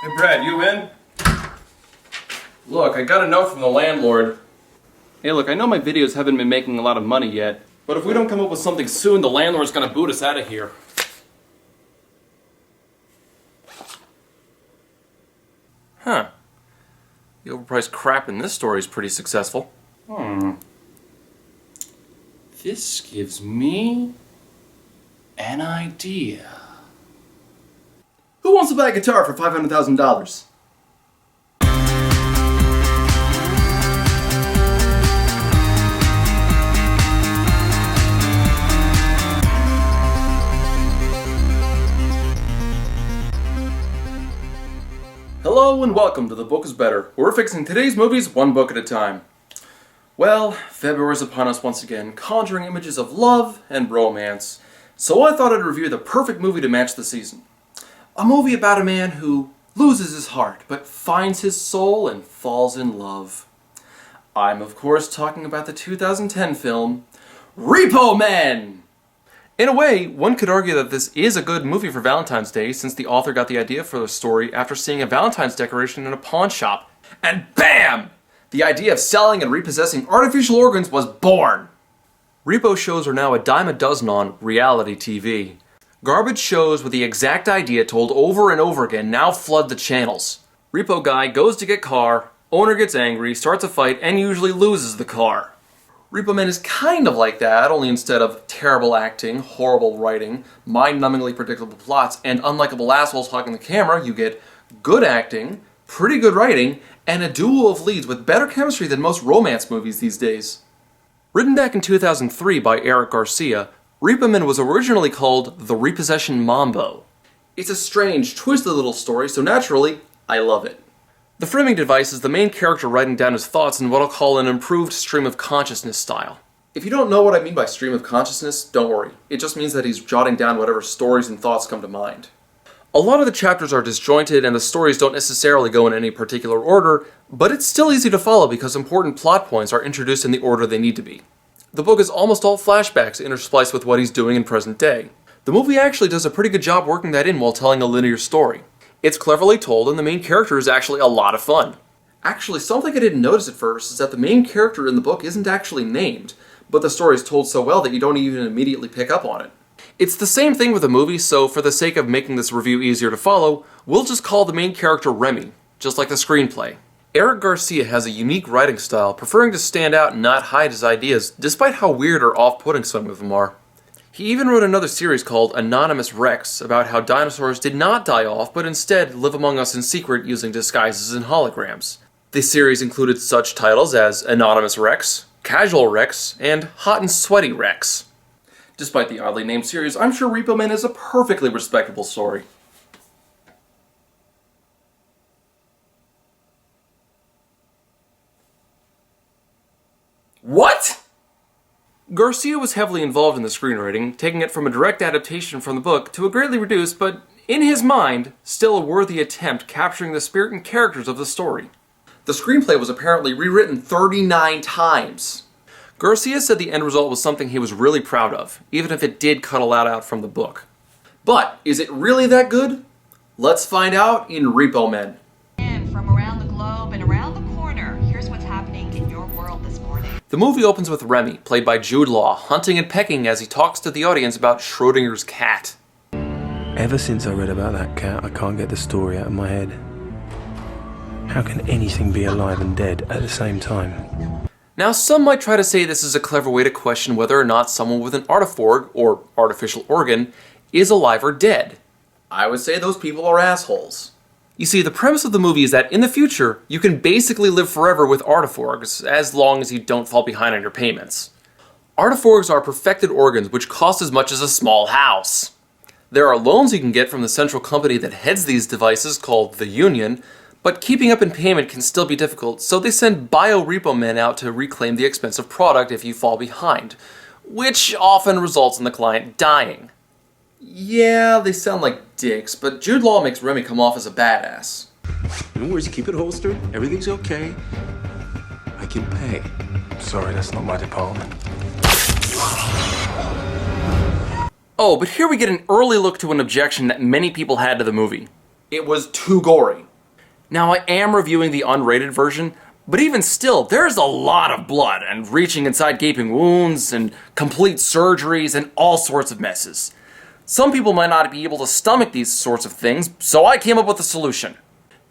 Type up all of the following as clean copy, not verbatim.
Hey Brad, you in? Look, I got a note from the landlord. Hey look, I know my videos haven't been making a lot of money yet, but if we don't come up with something soon, the landlord's gonna boot us out of here. Huh. The overpriced crap in this story is pretty successful. This gives me an idea. Who wants to buy a guitar for $500,000? Hello and welcome to The Book is Better, where we're fixing today's movies one book at a time. Well, February is upon us once again, conjuring images of love and romance, so I thought I'd review the perfect movie to match the season. A movie about a man who loses his heart, but finds his soul and falls in love. I'm of course talking about the 2010 film, Repo Man! In a way, one could argue that this is a good movie for Valentine's Day, since the author got the idea for the story after seeing a Valentine's decoration in a pawn shop. And BAM! The idea of selling and repossessing artificial organs was born! Repo shows are now a dime a dozen on reality TV. Garbage shows with the exact idea told over and over again now flood the channels. Repo guy goes to get car, owner gets angry, starts a fight, and usually loses the car. Repo Man is kind of like that, only instead of terrible acting, horrible writing, mind-numbingly predictable plots, and unlikable assholes hogging the camera, you get good acting, pretty good writing, and a duo of leads with better chemistry than most romance movies these days. Written back in 2003 by Eric Garcia, Repo Man was originally called The Repossession Mambo. It's a strange, twisted little story, so naturally, I love it. The framing device is the main character writing down his thoughts in what I'll call an improved stream of consciousness style. If you don't know what I mean by stream of consciousness, don't worry. It just means that he's jotting down whatever stories and thoughts come to mind. A lot of the chapters are disjointed and the stories don't necessarily go in any particular order, but it's still easy to follow because important plot points are introduced in the order they need to be. The book is almost all flashbacks interspliced with what he's doing in present day. The movie actually does a pretty good job working that in while telling a linear story. It's cleverly told and the main character is actually a lot of fun. Actually, something I didn't notice at first is that the main character in the book isn't actually named, but the story is told so well that you don't even immediately pick up on it. It's the same thing with the movie, so for the sake of making this review easier to follow, we'll just call the main character Remy, just like the screenplay. Eric Garcia has a unique writing style, preferring to stand out and not hide his ideas, despite how weird or off-putting some of them are. He even wrote another series called Anonymous Rex about how dinosaurs did not die off, but instead live among us in secret using disguises and holograms. This series included such titles as Anonymous Rex, Casual Rex, and Hot and Sweaty Rex. Despite the oddly named series, I'm sure Repo Man is a perfectly respectable story. What?! Garcia was heavily involved in the screenwriting, taking it from a direct adaptation from the book to a greatly reduced, but in his mind, still a worthy attempt capturing the spirit and characters of the story. The screenplay was apparently rewritten 39 times. Garcia said the end result was something he was really proud of, even if it did cut a lot out from the book. But, is it really that good? Let's find out in Repo Man. And from around the globe and around the corner, here's what's happening in your world this morning. The movie opens with Remy, played by Jude Law, hunting and pecking as he talks to the audience about Schrodinger's cat. Ever since I read about that cat, I can't get the story out of my head. How can anything be alive and dead at the same time? Now, some might try to say this is a clever way to question whether or not someone with an artiforg, or artificial organ, is alive or dead. I would say those people are assholes. You see, the premise of the movie is that in the future, you can basically live forever with artiforgs, as long as you don't fall behind on your payments. Artiforgs are perfected organs which cost as much as a small house. There are loans you can get from the central company that heads these devices called the Union, but keeping up in payment can still be difficult, so they send bio-repo men out to reclaim the expensive product if you fall behind, which often results in the client dying. Yeah, they sound like dicks, but Jude Law makes Remy come off as a badass. No worries, keep it holstered. Everything's okay. I can pay. Sorry, that's not my department. Oh, but here we get an early look to an objection that many people had to the movie. It was too gory. Now, I am reviewing the unrated version, but even still, there's a lot of blood and reaching inside gaping wounds and complete surgeries and all sorts of messes. Some people might not be able to stomach these sorts of things, so I came up with a solution.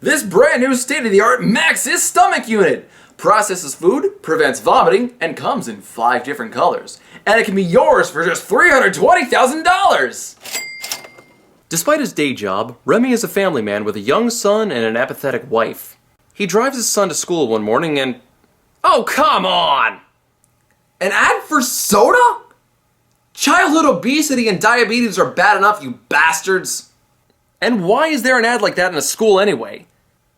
This brand new state-of-the-art Maxis stomach unit processes food, prevents vomiting, and comes in 5 different colors. And it can be yours for just $320,000! Despite his day job, Remy is a family man with a young son and an apathetic wife. He drives his son to school one morning and... Oh, come on! An ad for soda? Childhood obesity and diabetes are bad enough, you bastards! And why is there an ad like that in a school anyway?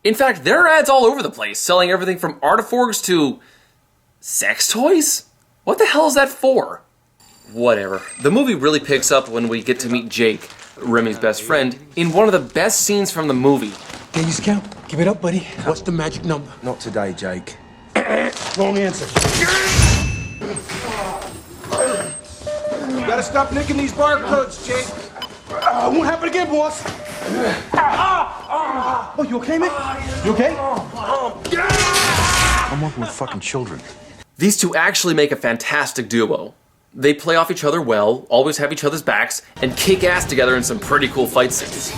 In fact, there are ads all over the place, selling everything from artiforgs to... sex toys? What the hell is that for? Whatever. The movie really picks up when we get to meet Jake, Remy's best friend, in one of the best scenes from the movie. Can you scout? Give it up, buddy. What's the magic number? Not today, Jake. Wrong answer. You gotta stop nicking these barcodes, Jake. Won't happen again, boss. Oh, you okay, man? You okay? I'm working with fucking children. These two actually make a fantastic duo. They play off each other well, always have each other's backs, and kick ass together in some pretty cool fight scenes.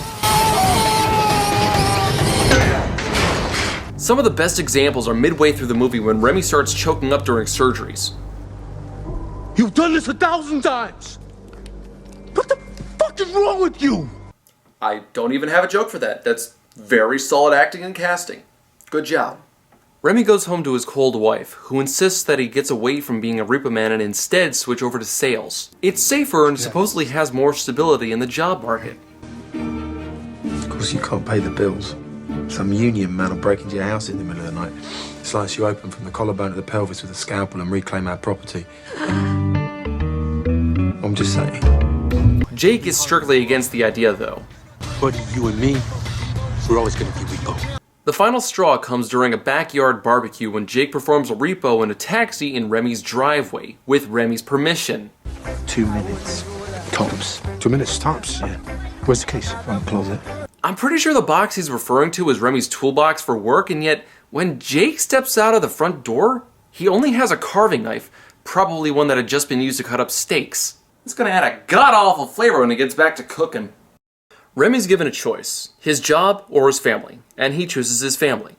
Some of the best examples are midway through the movie when Remy starts choking up during surgeries. You've done this 1,000 times. What the fuck is wrong with you? I don't even have a joke for that. That's very solid acting and casting. Good job. Remy goes home to his cold wife, who insists that he gets away from being a Repo man and instead switch over to sales. It's safer and supposedly has more stability in the job market. Of course you can't pay the bills. Some union man will break into your house in the middle of the night, slice you open from the collarbone to the pelvis with a scalpel and reclaim our property. I'm just saying. Jake is strictly against the idea, though. Buddy, you and me, we're always gonna be Repo. The final straw comes during a backyard barbecue when Jake performs a Repo in a taxi in Remy's driveway, with Remy's permission. 2 minutes. Tops. 2 minutes tops. Yeah. Where's the case? From the closet. I'm pretty sure the box he's referring to is Remy's toolbox for work, and yet, when Jake steps out of the front door, he only has a carving knife, probably one that had just been used to cut up steaks. It's gonna add a god-awful flavor when he gets back to cooking. Remy's given a choice, his job or his family, and he chooses his family.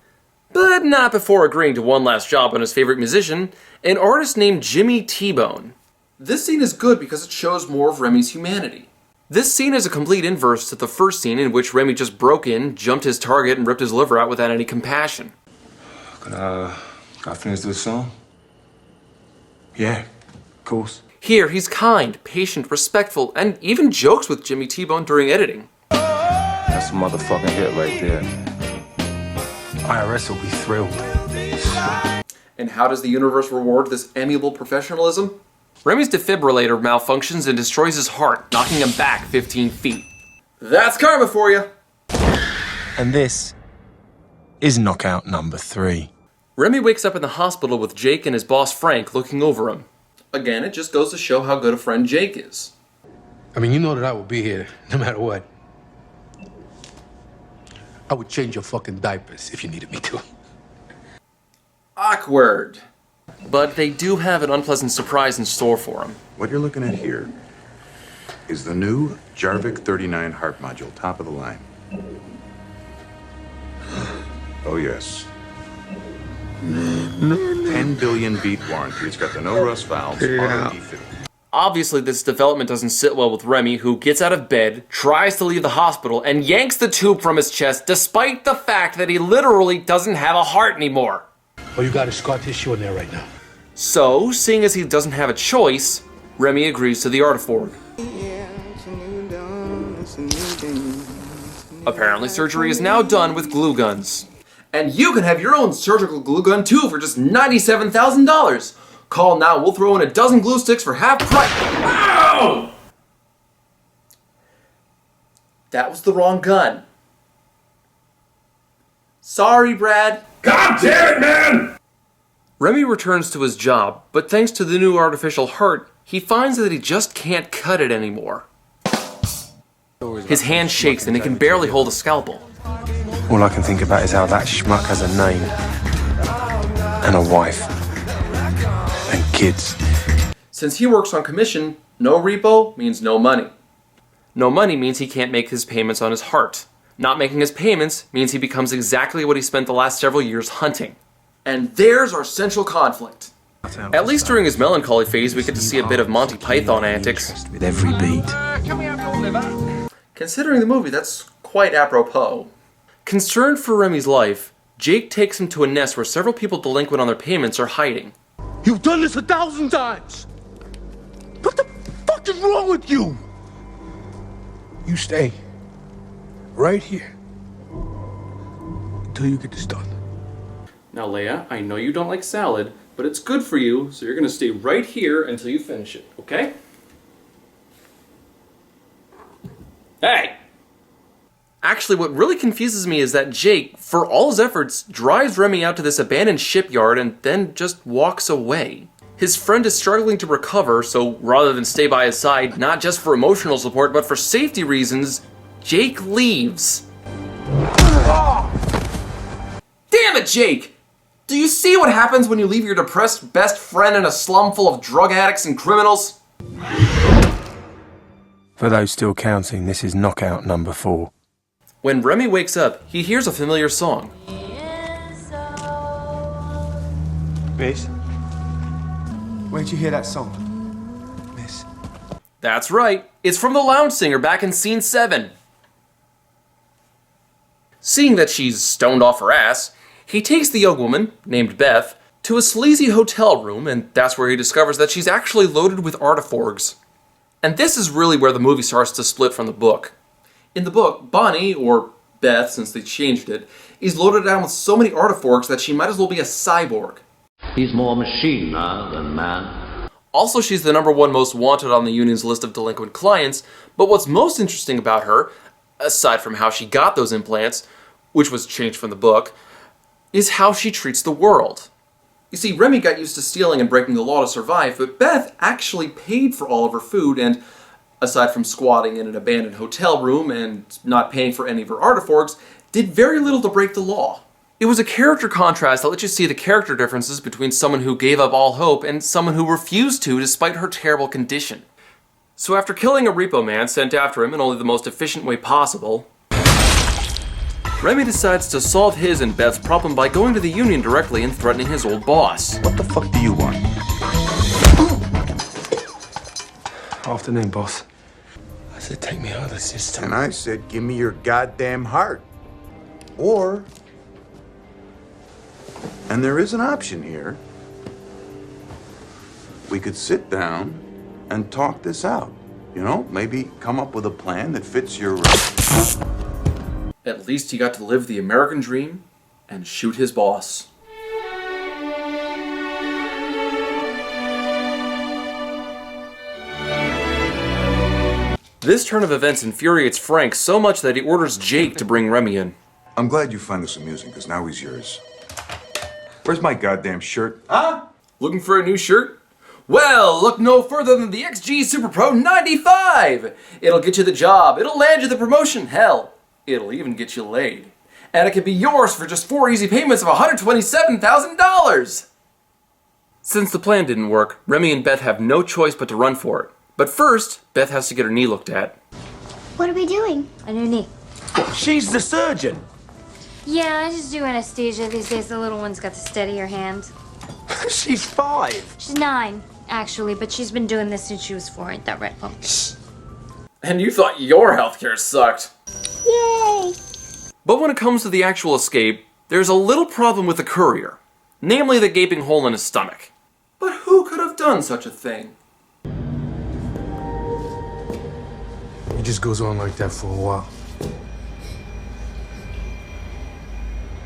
But not before agreeing to one last job on his favorite musician, an artist named Jimmy T-Bone. This scene is good because it shows more of Remy's humanity. This scene is a complete inverse to the first scene in which Remy just broke in, jumped his target, and ripped his liver out without any compassion. Can I finish this song? Yeah, of course. Here, he's kind, patient, respectful, and even jokes with Jimmy T-Bone during editing. That's a motherfucking hit right there. IRS will be thrilled. And how does the universe reward this amiable professionalism? Remy's defibrillator malfunctions and destroys his heart, knocking him back 15 feet. That's karma for you! And this is knockout number 3. Remy wakes up in the hospital with Jake and his boss Frank looking over him. Again, it just goes to show how good a friend Jake is. I mean, you know that I will be here no matter what. I would change your fucking diapers if you needed me to. Awkward. But they do have an unpleasant surprise in store for him. What you're looking at here is the new Jarvik 39 harp module, top of the line. Oh, yes. 10 billion beat warranty. It's got the no rust valves, R&D fit. Obviously, this development doesn't sit well with Remy, who gets out of bed, tries to leave the hospital, and yanks the tube from his chest despite the fact that he literally doesn't have a heart anymore. Oh, you got a scar tissue in there right now. So, seeing as he doesn't have a choice, Remy agrees to the artiforg. Apparently, surgery is now done with glue guns. And you can have your own surgical glue gun too for just $97,000. Call now, we'll throw in a dozen glue sticks for half price. Ow! That was the wrong gun. Sorry, Brad. God damn it, man! Remy returns to his job, but thanks to the new artificial heart, he finds that he just can't cut it anymore. His hand shakes and he can barely hold a scalpel. All I can think about is how that schmuck has a name. And a wife. And kids. Since he works on commission, no repo means no money. No money means he can't make his payments on his heart. Not making his payments means he becomes exactly what he spent the last several years hunting. And there's our central conflict. At least during his melancholy phase, we get to see a bit of Monty Python antics. With every beat. Considering the movie, that's quite apropos. Concerned for Remy's life, Jake takes him to a nest where several people delinquent on their payments are hiding. You've done this 1,000 times! What the fuck is wrong with you? You stay. Right here. Until you get this done. Now, Leia, I know you don't like salad, but it's good for you, so you're gonna stay right here until you finish it, okay? Hey! Actually, what really confuses me is that Jake, for all his efforts, drives Remy out to this abandoned shipyard and then just walks away. His friend is struggling to recover, so rather than stay by his side, not just for emotional support, but for safety reasons, Jake leaves. Damn it, Jake! Do you see what happens when you leave your depressed best friend in a slum full of drug addicts and criminals? For those still counting, this is knockout number 4. When Remy wakes up, he hears a familiar song. Miss? Where'd you hear that song? Miss? That's right, it's from the lounge singer back in scene 7. Seeing that she's stoned off her ass, he takes the young woman, named Beth, to a sleazy hotel room, and that's where he discovers that she's actually loaded with artiforgs. And this is really where the movie starts to split from the book. In the book, Bonnie, or Beth since they changed it, is loaded down with so many artiforgs that she might as well be a cyborg. He's more machine now than man. Also, she's the #1 most wanted on the union's list of delinquent clients, but what's most interesting about her, aside from how she got those implants, which was changed from the book, is how she treats the world. You see, Remy got used to stealing and breaking the law to survive, but Beth actually paid for all of her food and, aside from squatting in an abandoned hotel room and not paying for any of her artiforgs, did very little to break the law. It was a character contrast that let you see the character differences between someone who gave up all hope and someone who refused to despite her terrible condition. So after killing a repo man sent after him in only the most efficient way possible, Remy decides to solve his and Beth's problem by going to the union directly and threatening his old boss. What the fuck do you want? Afternoon, boss. I said take me out of the system. And I said, give me your goddamn heart. Or, and there is an option here, we could sit down and talk this out. You know, maybe come up with a plan that fits your... At least he got to live the American dream and shoot his boss. This turn of events infuriates Frank so much that he orders Jake to bring Remy in. I'm glad you find this amusing, because now he's yours. Where's my goddamn shirt? Huh? Looking for a new shirt? Well, look no further than the XG Super Pro 95! It'll get you the job, it'll land you the promotion, hell, it'll even get you laid. And it can be yours for just 4 easy payments of $127,000! Since the plan didn't work, Remy and Beth have no choice but to run for it. But first, Beth has to get her knee looked at. What are we doing? On your knee. She's the surgeon. Yeah, I just do anesthesia. These days the little one's got to steady her hand. She's 5. She's 9, actually, but she's been doing this since she was 4, ain't that right, Pump? And you thought your healthcare sucked. Yay! But when it comes to the actual escape, there's a little problem with the courier. Namely the gaping hole in his stomach. But who could have done such a thing? It just goes on like that for a while.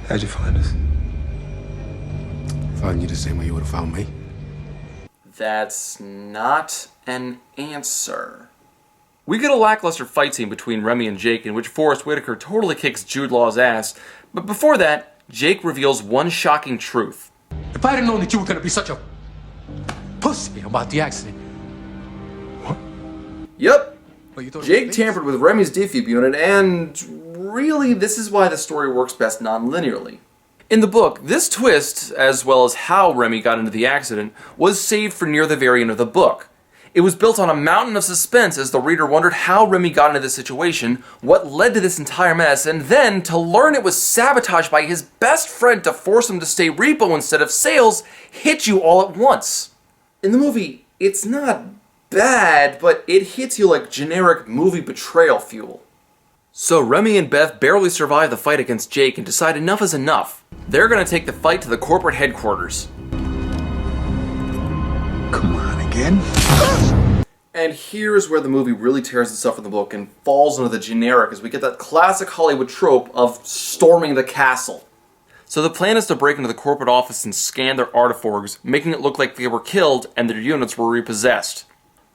How'd you find us? Found you the same way you would have found me. That's not an answer. We get a lackluster fight scene between Remy and Jake in which Forrest Whitaker totally kicks Jude Law's ass, but before that, Jake reveals one shocking truth. If I had known that you were gonna be such a pussy about the accident. Yep. Well, you thought Jake tampered with Remy's defib unit and really, this is why the story works best non-linearly. In the book, this twist, as well as how Remy got into the accident, was saved for near the very end of the book. It was built on a mountain of suspense as the reader wondered how Remy got into this situation, what led to this entire mess, and then to learn it was sabotaged by his best friend to force him to stay Repo instead of Sales hit you all at once. In the movie, it's not bad, but it hits you like generic movie betrayal fuel. So Remy and Beth barely survive the fight against Jake and decide enough is enough. They're gonna take the fight to the corporate headquarters. Come on, again? And here's where the movie really tears itself from the book and falls into the generic as we get that classic Hollywood trope of storming the castle. So the plan is to break into the corporate office and scan their artiforgs, making it look like they were killed and their units were repossessed.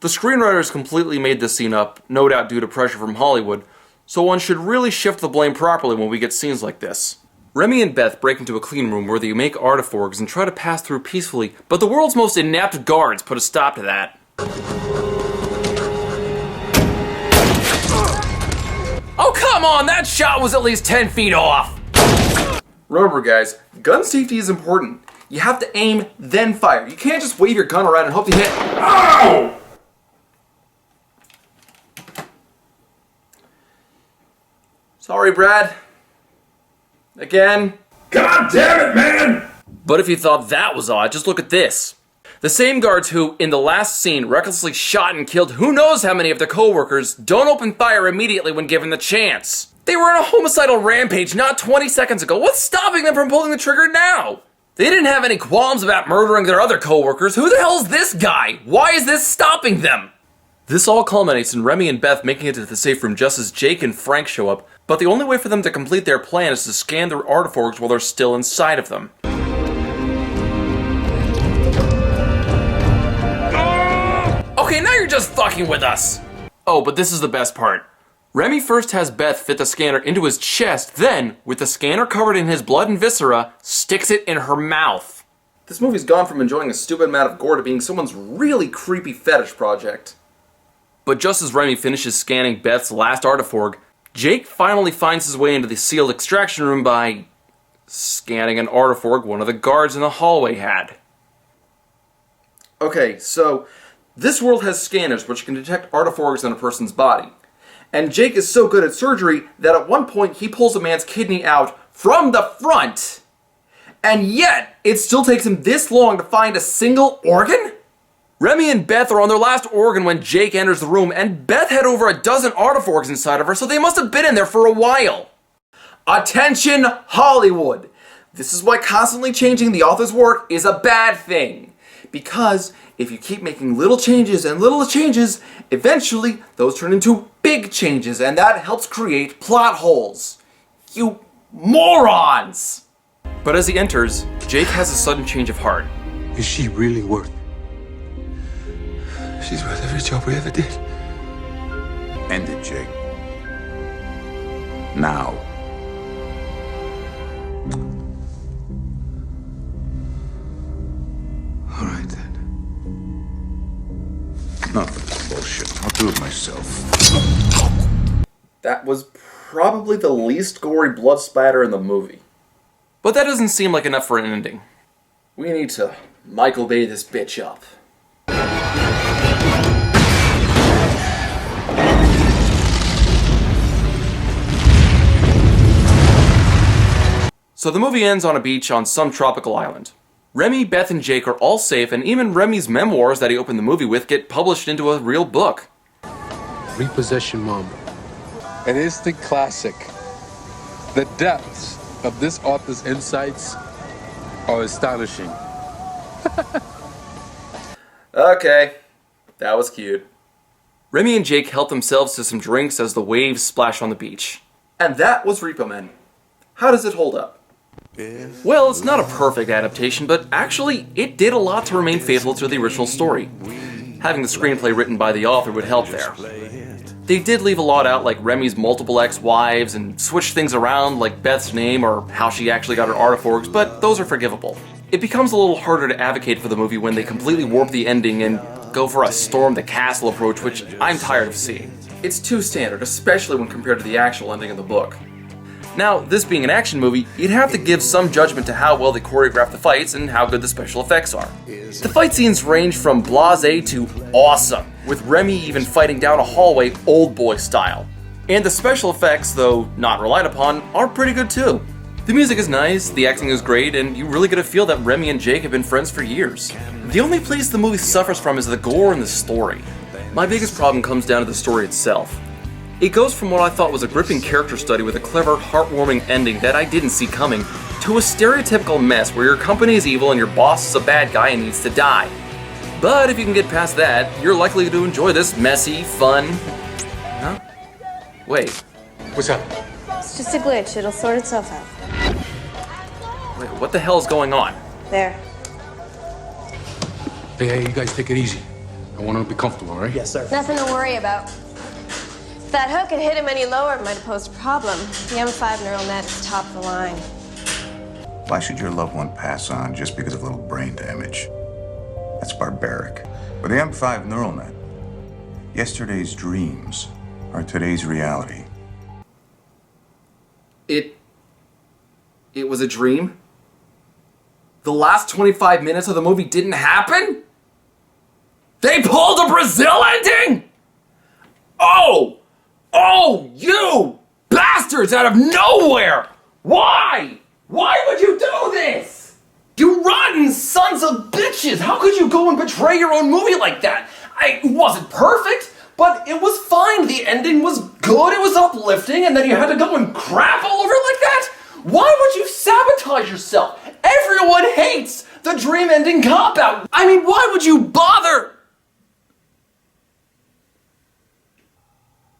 The screenwriters completely made this scene up, no doubt due to pressure from Hollywood, so one should really shift the blame properly when we get scenes like this. Remy and Beth break into a clean room where they make artiforgs and try to pass through peacefully, but the world's most inept guards put a stop to that. Oh, come on! That shot was at least 10 feet off! Remember, guys, gun safety is important. You have to aim, then fire. You can't just wave your gun around and hope you hit. Ow! Sorry, Brad. Again. God damn it, man! But if you thought that was odd, just look at this. The same guards who, in the last scene, recklessly shot and killed who knows how many of their co-workers don't open fire immediately when given the chance. They were on a homicidal rampage not 20 seconds ago. What's stopping them from pulling the trigger now? They didn't have any qualms about murdering their other co-workers. Who the hell is this guy? Why is this stopping them? This all culminates in Remy and Beth making it to the safe room just as Jake and Frank show up, but the only way for them to complete their plan is to scan their artiforgs while they're still inside of them. Okay, now you're just fucking with us! Oh, but this is the best part. Remy first has Beth fit the scanner into his chest, then, with the scanner covered in his blood and viscera, sticks it in her mouth. This movie's gone from enjoying a stupid amount of gore to being someone's really creepy fetish project. But just as Remy finishes scanning Beth's last artiforg, Jake finally finds his way into the sealed extraction room by scanning an artiforg one of the guards in the hallway had. Okay, so this world has scanners which can detect artiforgs in a person's body. And Jake is so good at surgery that at one point he pulls a man's kidney out from the front. And yet, it still takes him this long to find a single organ? Remy and Beth are on their last organ when Jake enters the room, and Beth had over a dozen artiforgs inside of her, so they must have been in there for a while. Attention, Hollywood! This is why constantly changing the author's work is a bad thing. Because if you keep making little changes and little changes, eventually those turn into big changes, and that helps create plot holes. You morons! But as he enters, Jake has a sudden change of heart. Is she really worth it? She's worth every job we ever did. End it, Jake. Now. All right, then. Enough of this bullshit. I'll do it myself. That was probably the least gory blood splatter in the movie. But that doesn't seem like enough for an ending. We need to Michael Bay this bitch up. So the movie ends on a beach on some tropical island. Remy, Beth, and Jake are all safe, and even Remy's memoirs that he opened the movie with get published into a real book. Repossession Mom. An instant classic. The depths of this author's insights are astonishing. Okay, that was cute. Remy and Jake help themselves to some drinks as the waves splash on the beach. And that was Repo Man. How does it hold up? Well, it's not a perfect adaptation, but actually, it did a lot to remain faithful to the original story. Having the screenplay written by the author would help there. They did leave a lot out, like Remy's multiple ex-wives, and switched things around, like Beth's name or how she actually got her artiforgs, but those are forgivable. It becomes a little harder to advocate for the movie when they completely warp the ending and go for a storm the castle approach, which I'm tired of seeing. It's too standard, especially when compared to the actual ending of the book. Now, this being an action movie, you'd have to give some judgment to how well they choreograph the fights and how good the special effects are. The fight scenes range from blasé to awesome, with Remy even fighting down a hallway old boy style. And the special effects, though not relied upon, are pretty good too. The music is nice, the acting is great, and you really get a feel that Remy and Jake have been friends for years. The only place the movie suffers from is the gore and the story. My biggest problem comes down to the story itself. It goes from what I thought was a gripping character study with a clever, heartwarming ending that I didn't see coming, to a stereotypical mess where your company is evil and your boss is a bad guy and needs to die. But if you can get past that, you're likely to enjoy this messy, fun... Huh? Wait. What's up? It's just a glitch. It'll sort itself out. Wait, what the hell is going on? There. Hey, you guys take it easy. I want him to be comfortable, all right? Yes, sir. Nothing to worry about. If that hook had hit him any lower, it might have posed a problem. The M5 neural net is top of the line. Why should your loved one pass on just because of a little brain damage? That's barbaric. With the M5 neural net, yesterday's dreams are today's reality. It was a dream? The last 25 minutes of the movie didn't happen? They pulled a Brazil ending? Oh! Oh, you bastards out of nowhere! Why? Why would you do this? You rotten sons of bitches! How could you go and betray your own movie like that? It wasn't perfect, but it was fine. The ending was good, it was uplifting, and then you had to go and crap all over it like that? Why would you sabotage yourself? Everyone hates the dream ending cop-out. I mean, why would you bother?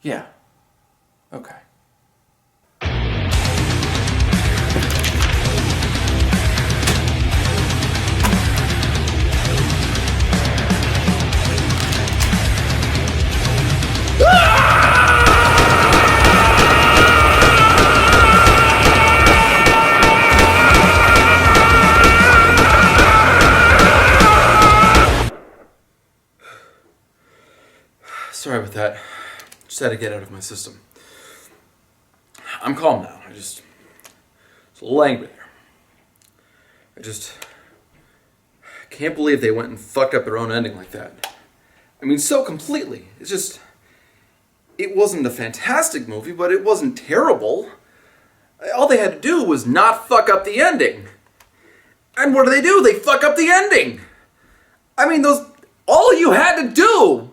Yeah. Okay. Sorry about that. Just had to get out of my system. I'm calm now. It's a little angry there. I can't believe they went and fucked up their own ending like that. I mean, so completely. It wasn't a fantastic movie, but it wasn't terrible. All they had to do was not fuck up the ending. And what do? They fuck up the ending. I mean, all you had to do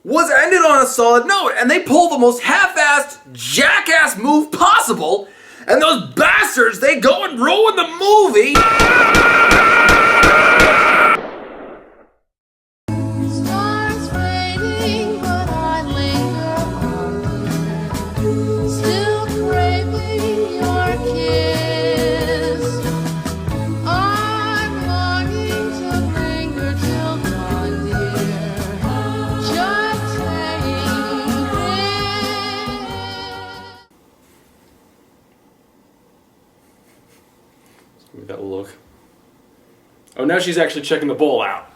was end it on a solid note, and they pull the most half-assed, jackass move possible, and those bastards, they go and ruin the movie! Stars fading, but I linger on, still craving your kiss. I'm longing to linger till dawn, dear. Just saying Give me that look. Oh, now she's actually checking the bowl out.